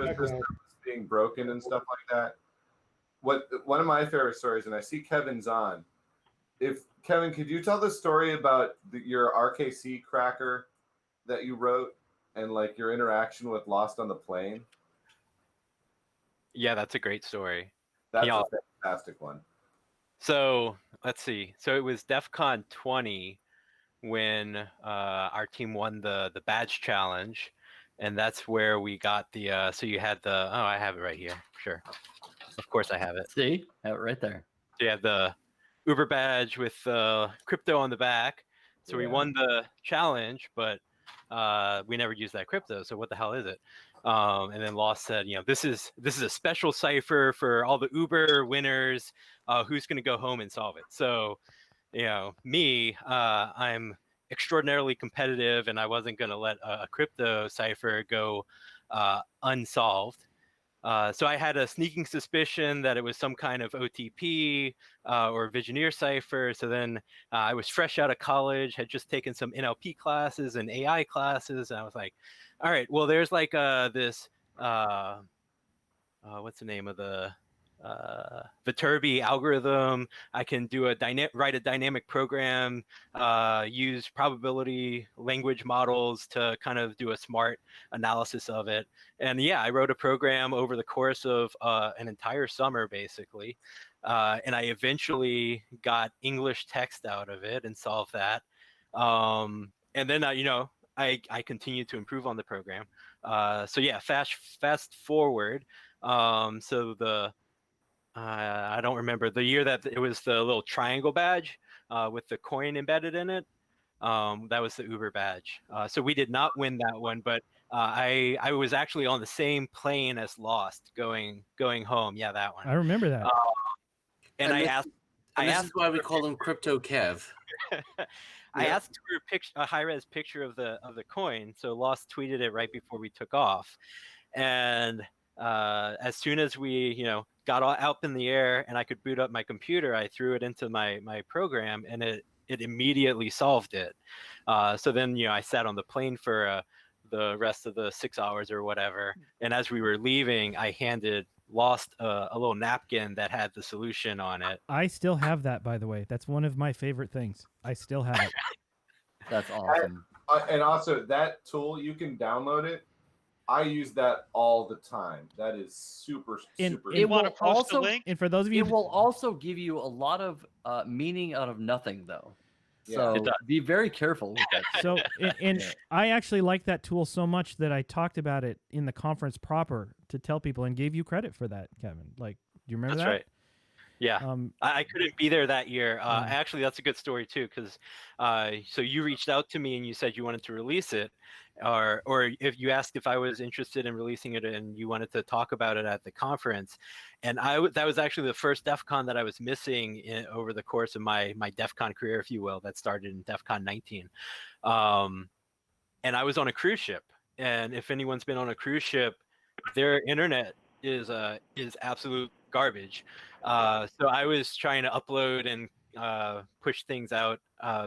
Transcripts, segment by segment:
systems being broken and stuff like that. One of my favorite stories, and I see Kevin's on. If Kevin, could you tell the story about your RKC cracker that you wrote and like your interaction with Lost on the Plane? Yeah, that's a great story. That's a fantastic one. So let's see. So it was DEF CON 20 when our team won the badge challenge, and that's where we got the. So you had the. Oh, I have it right here. Sure, of course I have it. See, have it right there. So you have the Uber badge with crypto on the back. So we won the challenge, but we never used that crypto. So what the hell is it? And then Lost said, this is a special cipher for all the Uber winners. Who's going to go home and solve it? So, me, I'm extraordinarily competitive, and I wasn't going to let a crypto cipher go unsolved. So I had a sneaking suspicion that it was some kind of OTP or Visioneer cipher. So then I was fresh out of college, had just taken some NLP classes and AI classes. And I was like, all right, well, there's like this, what's the name of the Viterbi algorithm. I can do write a dynamic program, use probability language models to kind of do a smart analysis of it. And yeah, I wrote a program over the course of an entire summer, basically. And I eventually got English text out of it and solved that. And then, I continued to improve on the program. So yeah, fast forward. So I don't remember the year that it was the little triangle badge with the coin embedded in it. That was the Uber badge. So we did not win that one, but I was actually on the same plane as Lost going home. Yeah, that one. I remember that. And I asked. This is why we call him Crypto Kev. I asked for a high-res picture of the coin. So Lost tweeted it right before we took off, and as soon as we got all out in the air and I could boot up my computer, I threw it into my program, and it immediately solved it. So then I sat on the plane for the rest of the 6 hours or whatever, and as we were leaving, I handed Lost a little napkin that had the solution on it. I still have that, by the way. That's one of my favorite things. I still have it. That's awesome. And also, that tool, you can download it. I use that all the time. That is super. It will also, and for those of you, it will also give you a lot of meaning out of nothing, though. Yeah. So be very careful with that. So, and I actually like that tool so much that I talked about it in the conference proper to tell people and gave you credit for that, Kevin. Like, do you remember that? That's right. Yeah, I couldn't be there that year. Actually, that's a good story too, because so you reached out to me and you said you wanted to release it, or if you asked if I was interested in releasing it and you wanted to talk about it at the conference, and that was actually the first DEF CON that I was missing over the course of my DEF CON career, if you will, that started in DEF CON 19, and I was on a cruise ship, and if anyone's been on a cruise ship, their internet is absolute garbage. So I was trying to upload and push things out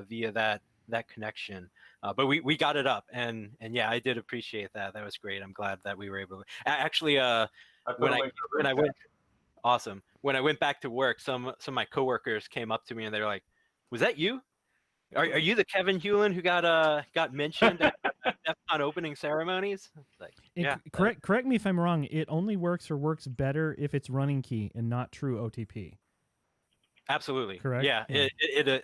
via that connection. But we got it up, and yeah, I did appreciate that. That was great. I'm glad that we were able to actually when I went awesome. When I went back to work, some of my coworkers came up to me and they were like, "Was that you? Are you the Kevin Hewlin who got mentioned at DEF CON opening ceremonies?" Like, yeah. Correct me if I'm wrong. It only works better if it's running key and not true OTP. Absolutely. Correct. Yeah.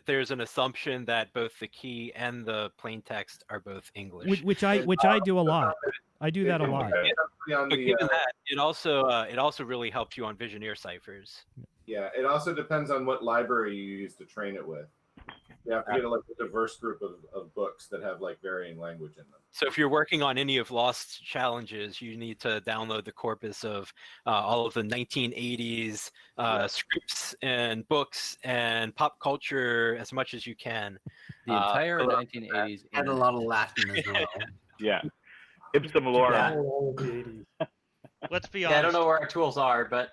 There's an assumption that both the key and the plain text are both English, which I do a lot. I do that a lot. But given that, it also really helps you on Visioneer ciphers. Yeah. It also depends on what library you use to train it with. You have to get a diverse group of books that have varying language in them. So if you're working on any of Lost's challenges, you need to download the corpus of all of the 1980s scripts and books and pop culture as much as you can. The entire 1980s. And a lot of Latin as well. Yeah. Ipsa Malora. Let's be honest. I don't know where our tools are, but